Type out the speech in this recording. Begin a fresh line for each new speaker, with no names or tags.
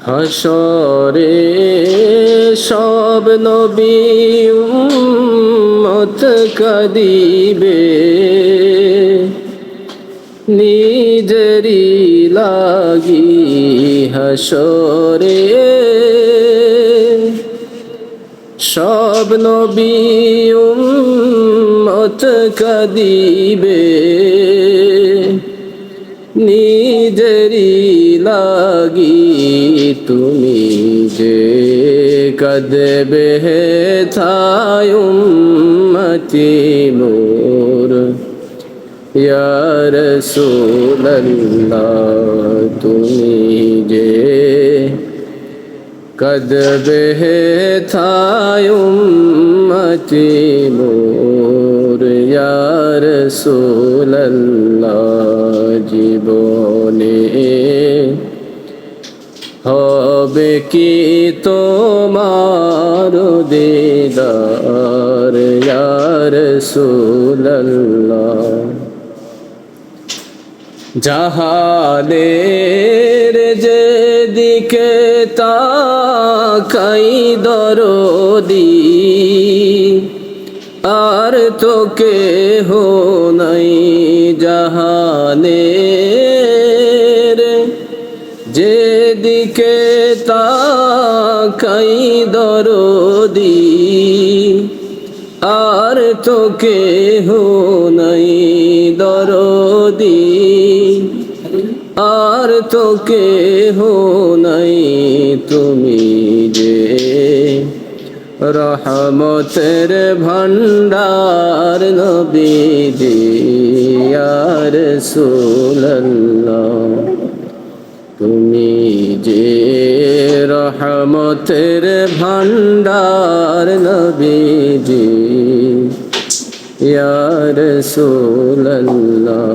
হাসরে সব নবী উম্মত কাঁদিবে, নিজেরি লাগি হাসরে সব নবী উম্মত কাঁদিবে, নিজেরি লাগি তুমি যে কাঁদবে থায় উম্মতি মোর ইয়া রাসূলুল্লাহ। তুমি যে কাঁদবে থায় উম্মতি মোর ইয়া রাসূলুল্লাহ। জীবনে হবে কি তোমার দিদার ইয়া রাসূলুল্লাহ। জাহানের যেদিকে তাকাই দরদি, আর তো কেহ নাই জাহানের যেদিকে তাকাই দরদি, আর তো কেহ নাই দরদি, আর তো কেহ নাই তুমি যে রহমতের ভান্ডার নবীজি ইয়া রাসূলুল্লাহ। তুমি যে রহমতের ভান্ডার নবীজি ইয়া রাসূলুল্লাহ।